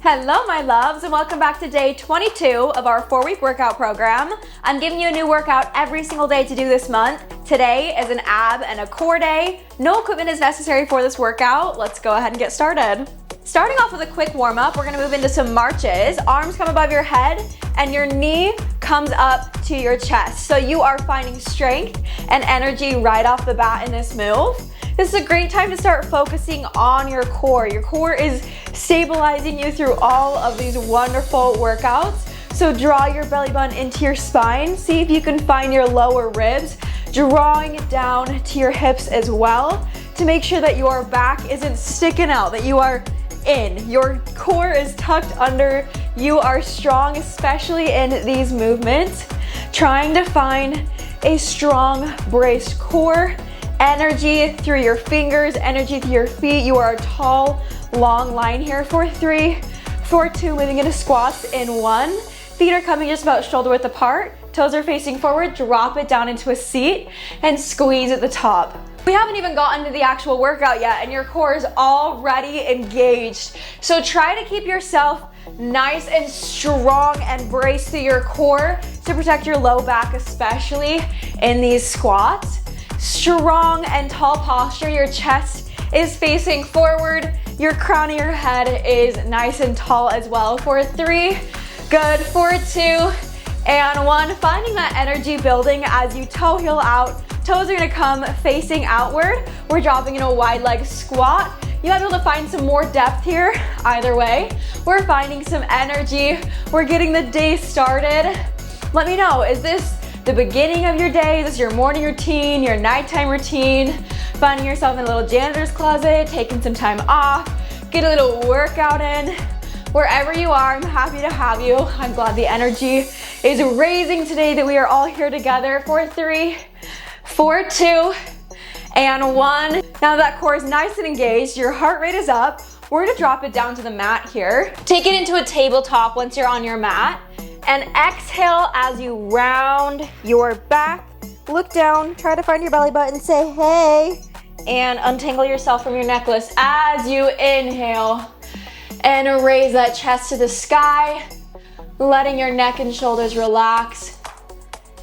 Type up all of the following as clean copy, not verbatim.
Hello my loves, and welcome back to day 22 of our 4-week workout program. I'm giving you a new workout every single day to do this month. Today is an ab and a core day. No equipment is necessary for this workout. Let's go ahead and get started. Starting off with a quick warm-up, we're gonna move into some marches. Arms come above your head and your knee comes up to your chest. So you are finding strength and energy right off the bat in this move. This is a great time to start focusing on your core. Your core is stabilizing you through all of these wonderful workouts. So draw your belly button into your spine. See if you can find your lower ribs, drawing it down to your hips as well to make sure that your back isn't sticking out, that you are in. Your core is tucked under. You are strong, especially in these movements. Trying to find a strong, braced core. Energy through your fingers, energy through your feet. You are a tall, long line here for 3, for 2, moving into squats in 1. Feet are coming just about shoulder width apart. Toes are facing forward. Drop it down into a seat and squeeze at the top. We haven't even gotten to the actual workout yet and your core is already engaged. So try to keep yourself nice and strong and braced through your core to protect your low back, especially in these squats. Strong and tall posture. Your chest is facing forward. Your crown of your head is nice and tall as well. For 3, good. For 2 and 1. Finding that energy building as you toe heel out. Toes are gonna come facing outward. We're dropping in a wide leg squat. You might be able to find some more depth here. Either way, we're finding some energy. We're getting the day started. Let me know, is this the beginning of your day? Is this your morning routine, your nighttime routine? Finding yourself in a little janitor's closet, taking some time off, get a little workout in. Wherever you are, I'm happy to have you. I'm glad the energy is raising today, that we are all here together. For 3, for 2, and 1. Now that core is nice and engaged, your heart rate is up. We're gonna drop it down to the mat here. Take it into a tabletop once you're on your mat. And exhale as you round your back. Look down, try to find your belly button, say hey, and untangle yourself from your necklace as you inhale. And raise that chest to the sky, letting your neck and shoulders relax.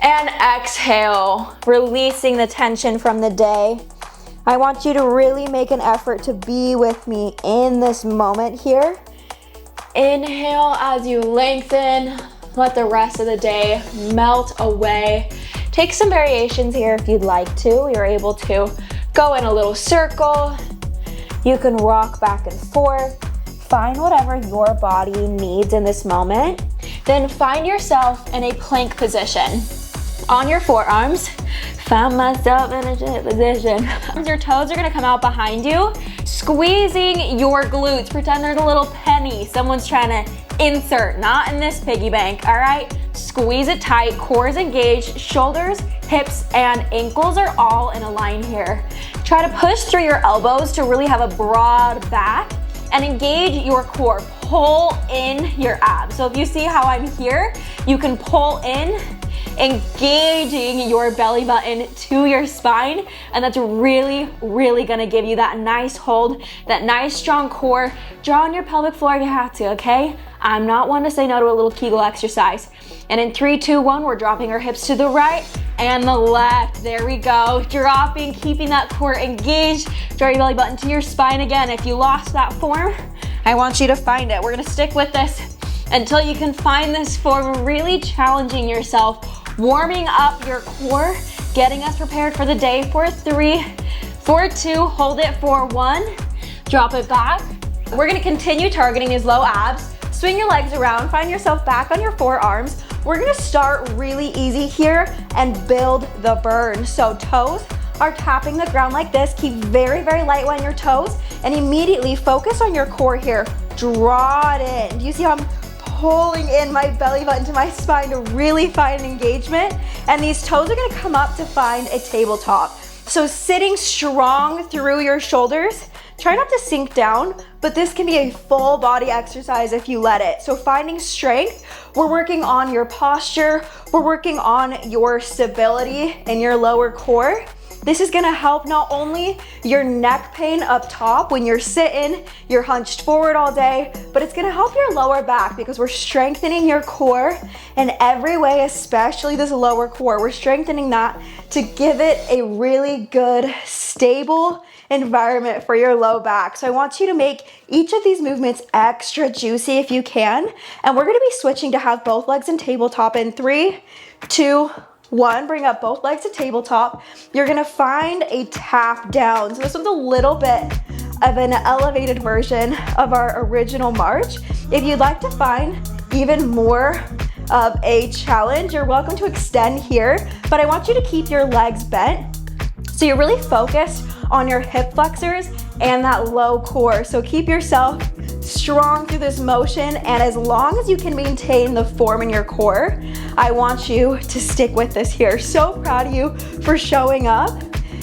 And exhale, releasing the tension from the day. I want you to really make an effort to be with me in this moment here. Inhale as you lengthen. Let the rest of the day melt away. Take some variations here if you'd like to. You're able to go in a little circle. You can rock back and forth. Find whatever your body needs in this moment. Then find yourself in a plank position. On your forearms, found myself in a shit position. Your toes are gonna come out behind you, squeezing your glutes. Pretend there's a little penny someone's trying to insert, not in this piggy bank, all right? Squeeze it tight, core is engaged, shoulders, hips, and ankles are all in a line here. Try to push through your elbows to really have a broad back and engage your core. Pull in your abs. So if you see how I'm here, you can pull in, engaging your belly button to your spine, and that's really, really gonna give you that nice hold, that nice strong core. Draw on your pelvic floor if you have to, okay? I'm not one to say no to a little Kegel exercise. And in 3, 2, 1, we're dropping our hips to the right and the left. There we go. Dropping, keeping that core engaged. Draw your belly button to your spine again. If you lost that form, I want you to find it. We're gonna stick with this until you can find this form, really challenging yourself, warming up your core, getting us prepared for the day. For 3, for 2, hold it for 1, drop it back. We're gonna continue targeting these low abs. Swing your legs around, find yourself back on your forearms. We're gonna start really easy here and build the burn. So toes are tapping the ground like this. Keep very, very light on your toes and immediately focus on your core here. Draw it in. Do you see how I'm pulling in my belly button to my spine to really find engagement? And these toes are gonna come up to find a tabletop. So sitting strong through your shoulders. Try not to sink down, but this can be a full body exercise if you let it. So finding strength, we're working on your posture, we're working on your stability in your lower core. This is gonna help not only your neck pain up top when you're sitting, you're hunched forward all day, but it's gonna help your lower back because we're strengthening your core in every way, especially this lower core. We're strengthening that to give it a really good, stable environment for your low back. So I want you to make each of these movements extra juicy if you can. And we're gonna be switching to have both legs in tabletop in 3, 2, 1. Bring up both legs to tabletop. You're gonna find a tap down. So this one's a little bit of an elevated version of our original march. If you'd like to find even more of a challenge, you're welcome to extend here, but I want you to keep your legs bent. So you're really focused on your hip flexors and that low core. So keep yourself strong through this motion, and as long as you can maintain the form in your core, I want you to stick with this here. So proud of you for showing up.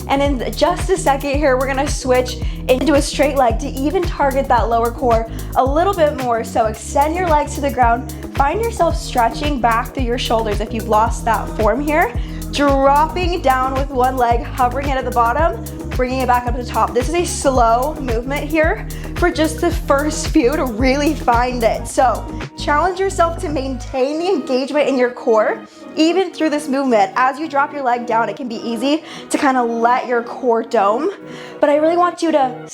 And in just a second here, we're gonna switch into a straight leg to even target that lower core a little bit more. So extend your legs to the ground. Find yourself stretching back through your shoulders if you've lost that form here. Dropping down with one leg, hovering it at the bottom, bringing it back up to the top. This is a slow movement here for just the first few to really find it. So challenge yourself to maintain the engagement in your core, even through this movement. As you drop your leg down, it can be easy to kind of let your core dome, but I really want you to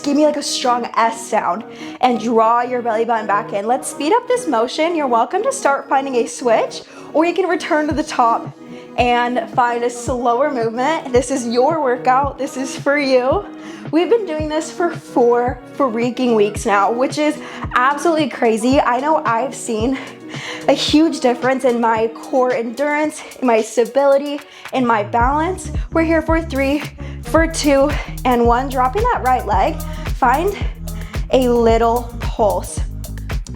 give me like a strong S sound and draw your belly button back in. Let's speed up this motion. You're welcome to start finding a switch, or you can return to the top and find a slower movement. This is your workout. This is for you. We've been doing this for 4 freaking weeks now, which is absolutely crazy. I know I've seen a huge difference in my core endurance, in my stability, in my balance. We're here for 3, for 2, and 1. Dropping that right leg. Find a little pulse.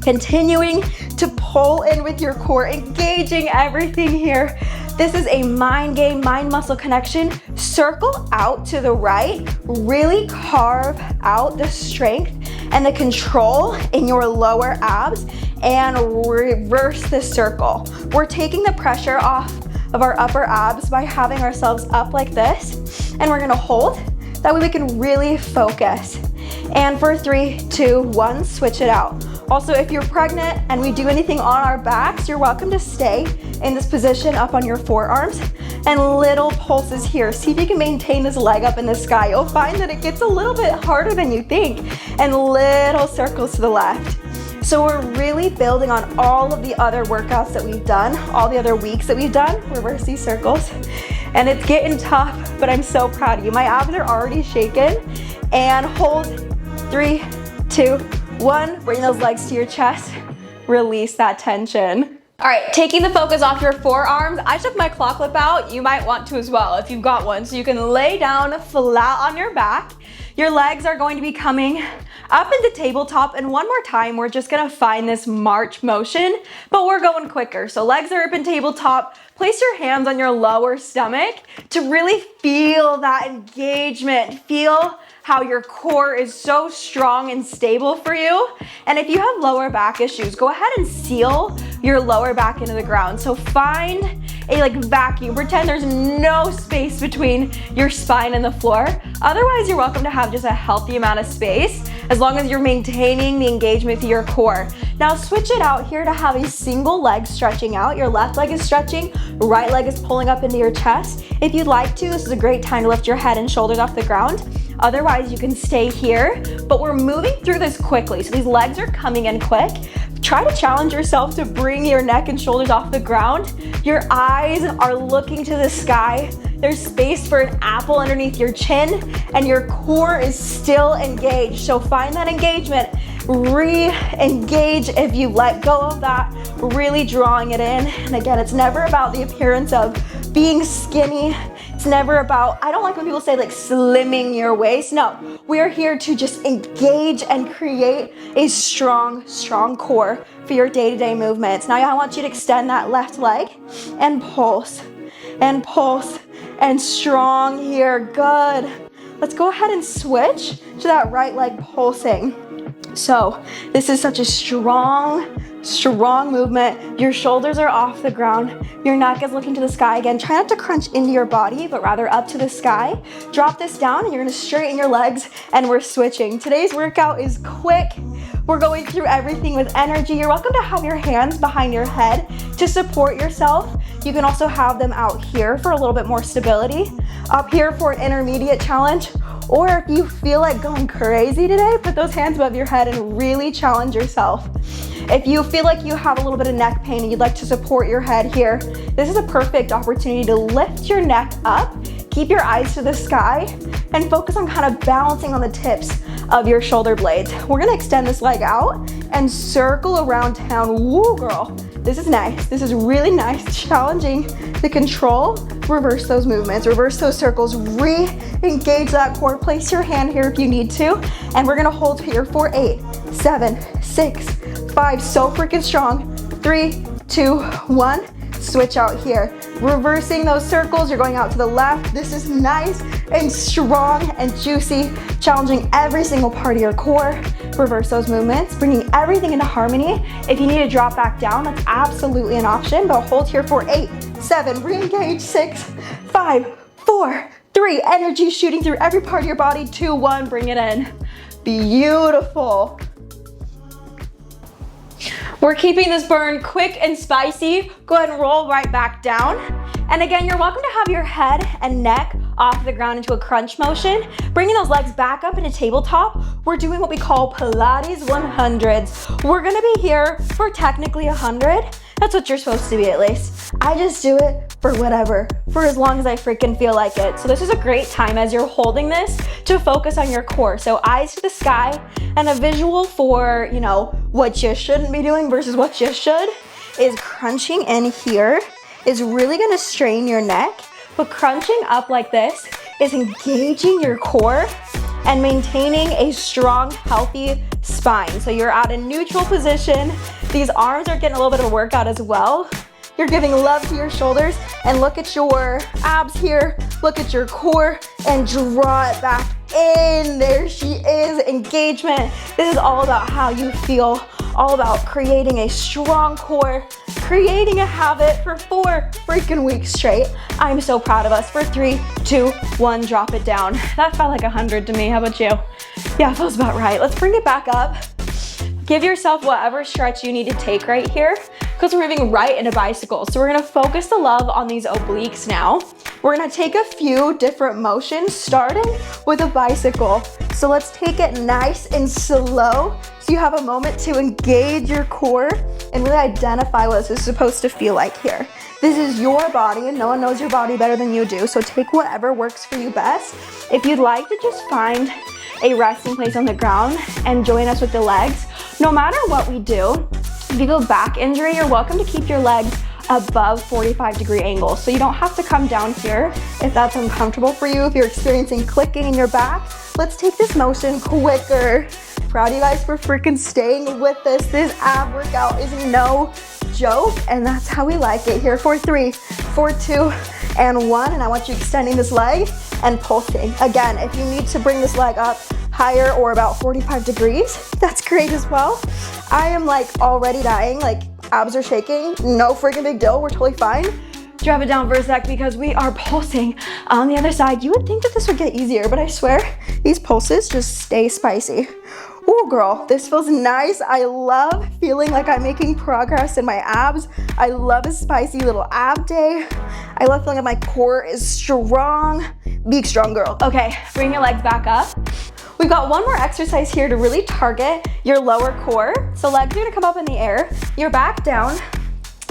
Continuing to pull in with your core, engaging everything here. This is a mind game, mind-muscle connection. Circle out to the right. Really carve out the strength and the control in your lower abs and reverse the circle. We're taking the pressure off of our upper abs by having ourselves up like this, and we're gonna hold. That way we can really focus. And for 3, 2, 1, switch it out. Also, if you're pregnant and we do anything on our backs, you're welcome to stay in this position up on your forearms, and little pulses here. See if you can maintain this leg up in the sky. You'll find that it gets a little bit harder than you think, and little circles to the left. So we're really building on all of the other workouts that we've done, all the other weeks that we've done. Reverse these circles. And it's getting tough, but I'm so proud of you. My abs are already shaking. And hold. 3, 2, 1. Bring those legs to your chest. Release that tension. All right, taking the focus off your forearms, I took my claw clip out. You might want to as well if you've got one. So you can lay down flat on your back. Your legs are going to be coming up into tabletop, and one more time, we're just gonna find this march motion, but we're going quicker. So legs are up in tabletop. Place your hands on your lower stomach to really feel that engagement. Feel how your core is so strong and stable for you. And if you have lower back issues, go ahead and seal your lower back into the ground. So find a vacuum. Pretend there's no space between your spine and the floor. Otherwise, you're welcome to have just a healthy amount of space as long as you're maintaining the engagement through your core. Now switch it out here to have a single leg stretching out. Your left leg is stretching, right leg is pulling up into your chest. If you'd like to, this is a great time to lift your head and shoulders off the ground. Otherwise, you can stay here, but we're moving through this quickly. So these legs are coming in quick. Try to challenge yourself to bring your neck and shoulders off the ground. Your eyes are looking to the sky. There's space for an apple underneath your chin, and your core is still engaged. So find that engagement. Re-engage if you let go of that, really drawing it in. And again, it's never about the appearance of being skinny. It's never about, I don't like when people say slimming your waist. No, we're here to just engage and create a strong, strong core for your day-to-day movements. Now I want you to extend that left leg and pulse and strong here. Good. Let's go ahead and switch to that right leg pulsing. So this is such a strong Strong movement. Your shoulders are off the ground. Your neck is looking to the sky. Again, try not to crunch into your body, but rather up to the sky. Drop this down and you're gonna straighten your legs and we're switching. Today's workout is quick. We're going through everything with energy. You're welcome to have your hands behind your head to support yourself. You can also have them out here for a little bit more stability. Up here for an intermediate challenge. Or if you feel like going crazy today, put those hands above your head and really challenge yourself. If you feel like you have a little bit of neck pain and you'd like to support your head here, this is a perfect opportunity to lift your neck up, keep your eyes to the sky, and focus on kind of balancing on the tips of your shoulder blades. We're gonna extend this leg out and circle around town. Woo, girl. This is nice. This is really nice, challenging the control. Reverse those movements, reverse those circles, re-engage that core. Place your hand here if you need to. And we're gonna hold here for 8, 7, 6, 5, so freaking strong. 3, 2, 1. Switch out here. Reversing those circles, you're going out to the left. This is nice and strong and juicy, challenging every single part of your core. Reverse those movements, bringing everything into harmony. If you need to drop back down, that's absolutely an option, but hold here for 8, 7, re-engage, 6, 5, 4, 3, energy shooting through every part of your body, 2, 1, bring it in. Beautiful. We're keeping this burn quick and spicy. Go ahead and roll right back down. And again, you're welcome to have your head and neck off the ground into a crunch motion. Bringing those legs back up into tabletop. We're doing what we call Pilates 100s. We're gonna be here for technically 100. That's what you're supposed to be at least. I just do it for whatever, for as long as I freaking feel like it. So this is a great time as you're holding this to focus on your core. So eyes to the sky and a visual for, you know, what you shouldn't be doing versus what you should is crunching in here is really gonna strain your neck, but crunching up like this is engaging your core and maintaining a strong, healthy spine. So you're at a neutral position. These arms are getting a little bit of a workout as well. You're giving love to your shoulders and look at your abs here, look at your core and draw it back in. There she is, engagement. This is all about how you feel, all about creating a strong core, creating a habit for 4 freaking weeks straight. I'm so proud of us. For 3, 2, 1, drop it down. That felt like 100 to me. How about you? Yeah, feels about right. Let's bring it back up. Give yourself whatever stretch you need to take right here because we're moving right into bicycles. So we're gonna focus the love on these obliques now. We're gonna take a few different motions starting with a bicycle. So let's take it nice and slow so you have a moment to engage your core and really identify what this is supposed to feel like here. This is your body and no one knows your body better than you do. So take whatever works for you best. If you'd like to just find a resting place on the ground and join us with the legs, no matter what we do, if you go back injury, you're welcome to keep your legs above 45-degree angles. So you don't have to come down here if that's uncomfortable for you. If you're experiencing clicking in your back, let's take this motion quicker. Proud of you guys for freaking staying with this. This ab workout is no joke, and that's how we like it here. For 3, 4, 2, and 1. And I want you extending this leg and pulsing. Again, if you need to bring this leg up higher or about 45 degrees, that's great as well. I am like already dying, like abs are shaking. No freaking big deal, we're totally fine. Drop it down for a sec because we are pulsing on the other side. You would think that this would get easier, but I swear these pulses just stay spicy. Ooh, girl, this feels nice. I love feeling like I'm making progress in my abs. I love a spicy little ab day. I love feeling like my core is strong. Be strong, girl. Okay, bring your legs back up. We've got one more exercise here to really target your lower core. So legs are gonna come up in the air, your back down.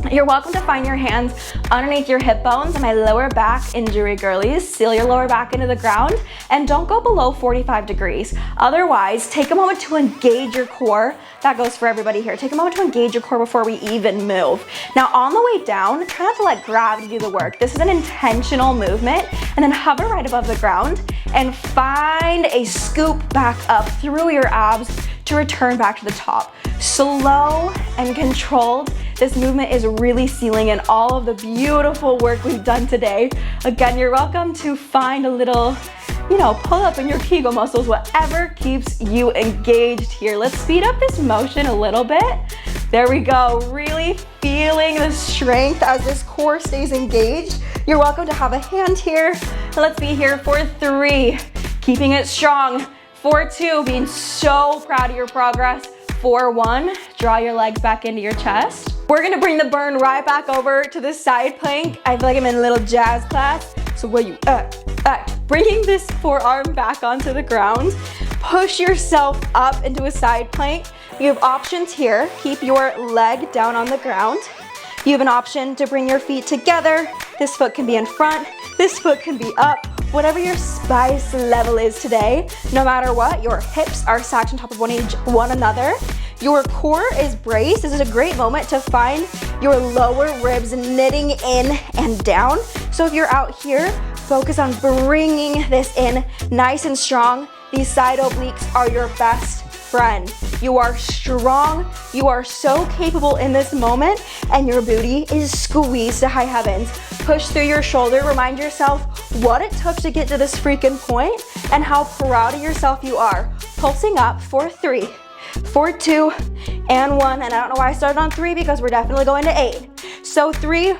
You're welcome to find your hands underneath your hip bones and my lower back injury, girlies. Seal your lower back into the ground and don't go below 45 degrees. Otherwise, take a moment to engage your core. That goes for everybody here. Take a moment to engage your core before we even move. Now on the way down, try not to let gravity do the work. This is an intentional movement, and then hover right above the ground and find a scoop back up through your abs to return back to the top. Slow and controlled. This movement is really sealing in all of the beautiful work we've done today. Again, you're welcome to find a little, pull up in your Kegel muscles, whatever keeps you engaged here. Let's speed up this motion a little bit. There we go. Really feeling the strength as this core stays engaged. You're welcome to have a hand here. Let's be here for 3, keeping it strong. For 2, being so proud of your progress. For 1, draw your legs back into your chest. We're gonna bring the burn right back over to the side plank. I feel like I'm in a little jazz class. So where you bringing this forearm back onto the ground. Push yourself up into a side plank. You have options here. Keep your leg down on the ground. You have an option to bring your feet together. This foot can be in front. This foot can be up. Whatever your spice level is today, no matter what, your hips are stacked on top of one another. Your core is braced. This is a great moment to find your lower ribs knitting in and down. So if you're out here, focus on bringing this in nice and strong. These side obliques are your best friend. You are strong, you are so capable in this moment, and your booty is squeezed to high heavens. Push through your shoulder, remind yourself what it took to get to this freaking point and how proud of yourself you are. Pulsing up for 3, for 2, and 1, and I don't know why I started on 3 because we're definitely going to 8. So 3,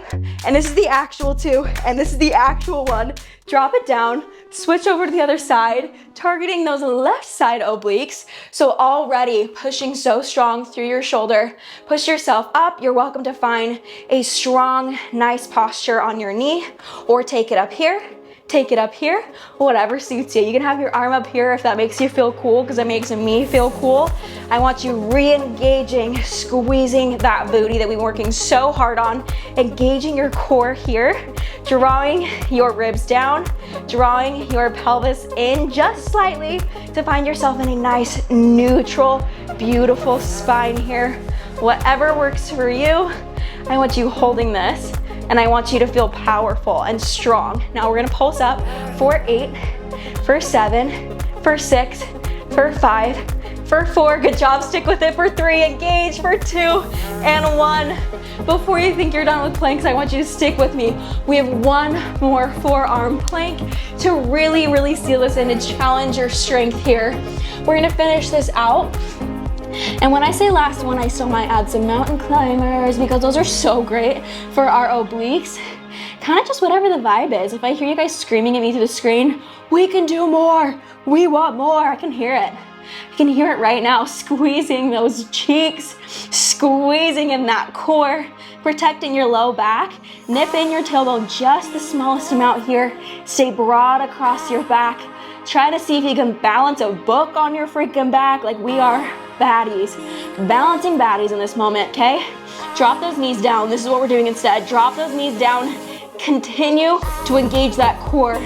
and this is the actual 2, and this is the actual 1. Drop it down, switch over to the other side, targeting those left side obliques. So already pushing so strong through your shoulder. Push yourself up. You're welcome to find a strong, nice posture on your knee, or take it up here. Take it up here, whatever suits you. You can have your arm up here if that makes you feel cool, because it makes me feel cool. I want you re-engaging, squeezing that booty that we've been working so hard on, engaging your core here, drawing your ribs down, drawing your pelvis in just slightly to find yourself in a nice, neutral, beautiful spine here. Whatever works for you, I want you holding this. And I want you to feel powerful and strong. Now we're gonna pulse up for 8, for 7, for 6, for 5, for 4. Good job, stick with it for 3. Engage for 2 and 1. Before you think you're done with planks, I want you to stick with me. We have 1 more forearm plank to really, really seal this in and challenge your strength here. We're gonna finish this out. And when I say last one, I still might add some mountain climbers because those are so great for our obliques. Kind of just whatever the vibe is. If I hear you guys screaming at me through the screen, we can do more, we want more, I can hear it. I can hear it right now, squeezing those cheeks, squeezing in that core, protecting your low back. Nip in your tailbone just the smallest amount here. Stay broad across your back. Try to see if you can balance a book on your freaking back like we are baddies. Balancing baddies in this moment, okay? Drop those knees down. This is what we're doing instead. Drop those knees down. Continue to engage that core.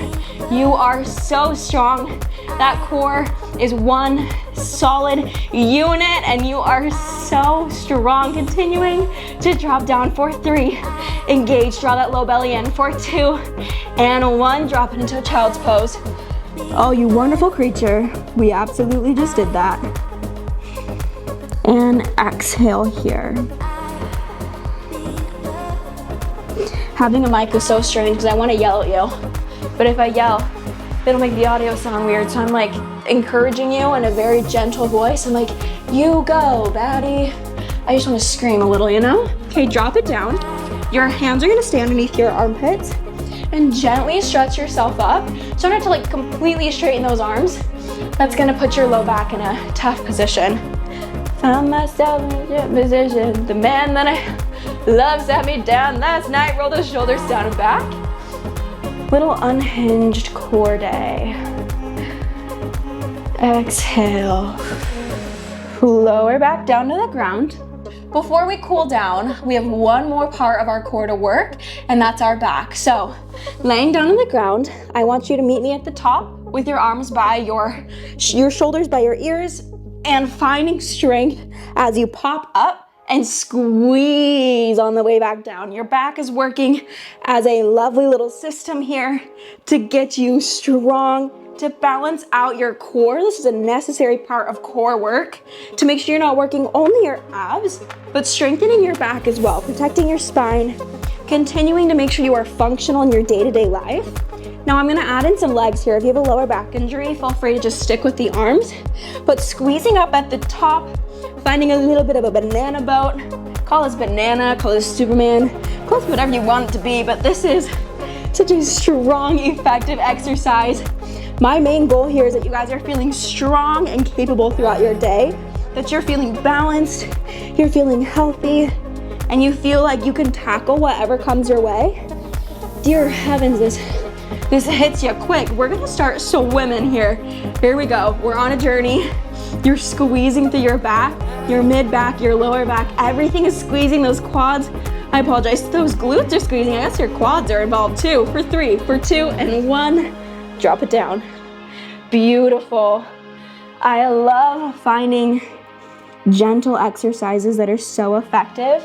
You are so strong. That core is one solid unit and you are so strong. Continuing to drop down for 3. Engage, draw that low belly in for 2 and 1. Drop it into a child's pose. Oh, you wonderful creature. We absolutely just did that. And exhale here. Having a mic is so strange because I want to yell at you. But if I yell, it'll make the audio sound weird. So I'm like encouraging you in a very gentle voice. I'm like, you go, baddie. I just want to scream a little, you know? Okay, drop it down. Your hands are going to stay underneath your armpits. And gently stretch yourself up. So not to like completely straighten those arms. That's gonna put your low back in a tough position. Found myself in a position. The man that I love sat me down last night. Roll those shoulders down and back. Little unhinged core day. Exhale. Lower back down to the ground. Before we cool down, we have 1 more part of our core to work, and that's our back. So, laying down on the ground, I want you to meet me at the top with your arms by your shoulders by your ears, and finding strength as you pop up and squeeze on the way back down. Your back is working as a lovely little system here to get you strong, to balance out your core. This is a necessary part of core work to make sure you're not working only your abs, but strengthening your back as well, protecting your spine, continuing to make sure you are functional in your day-to-day life. Now I'm gonna add in some legs here. If you have a lower back injury, feel free to just stick with the arms, but squeezing up at the top finding a little bit of a banana boat. Call this banana, call this Superman, call this whatever you want it to be, but this is such a strong, effective exercise. My main goal here is that you guys are feeling strong and capable throughout your day, that you're feeling balanced, you're feeling healthy, and you feel like you can tackle whatever comes your way. Dear heavens, this hits you quick. We're gonna start swimming here. Here we go, we're on a journey. You're squeezing through your back, your mid back, your lower back. Everything is squeezing, those quads. I apologize, those glutes are squeezing. I guess your quads are involved too. For 3, for 2, and 1. Drop it down. Beautiful. I love finding gentle exercises that are so effective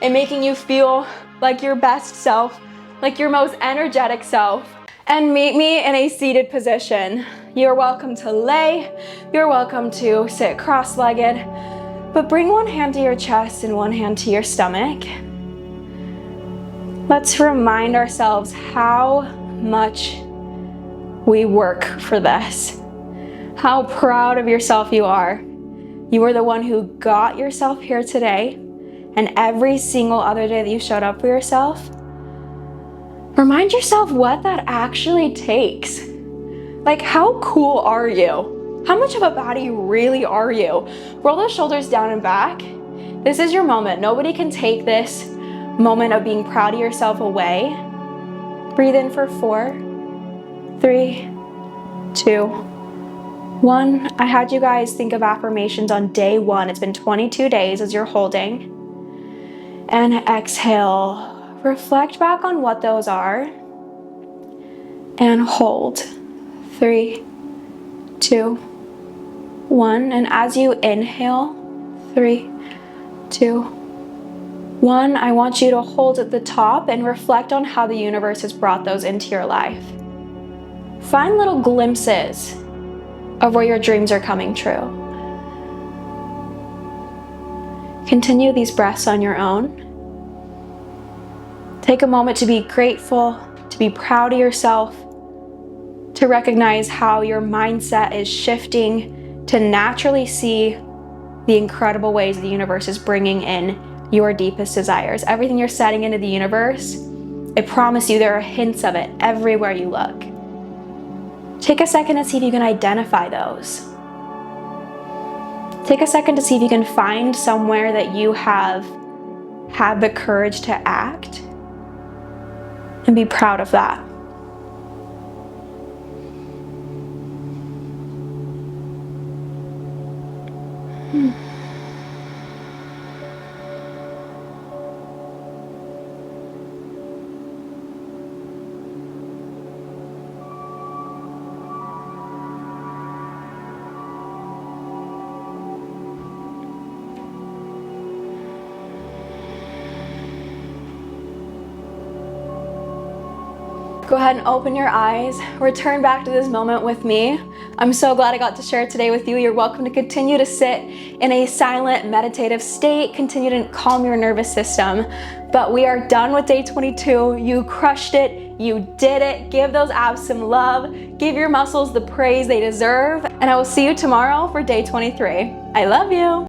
and making you feel like your best self, like your most energetic self. And meet me in a seated position. You're welcome to lay, you're welcome to sit cross-legged, but bring one hand to your chest and one hand to your stomach. Let's remind ourselves how much we work for this. How proud of yourself you are. You are the one who got yourself here today, and every single other day that you showed up for yourself. Remind yourself what that actually takes. Like, how cool are you? How much of a body really are you? Roll those shoulders down and back. This is your moment. Nobody can take this moment of being proud of yourself away. Breathe in for 4, 3, 2, 1. I had you guys think of affirmations on day 1. It's been 22 days as you're holding. And exhale. Reflect back on what those are. And hold. 3, 2, 1. And as you inhale, 3, 2, 1, I want you to hold at the top and reflect on how the universe has brought those into your life. Find little glimpses of where your dreams are coming true. Continue these breaths on your own. Take a moment to be grateful, to be proud of yourself, to recognize how your mindset is shifting to naturally see the incredible ways the universe is bringing in your deepest desires. Everything you're setting into the universe, I promise you there are hints of it everywhere you look. Take a second to see if you can identify those. Take a second to see if you can find somewhere that you have had the courage to act and be proud of that. Go ahead and open your eyes. Return back to this moment with me. I'm so glad I got to share it today with you. You're welcome to continue to sit in a silent, meditative state, continue to calm your nervous system. But we are done with day 22. You crushed it. You did it. Give those abs some love. Give your muscles the praise they deserve. And I will see you tomorrow for day 23. I love you.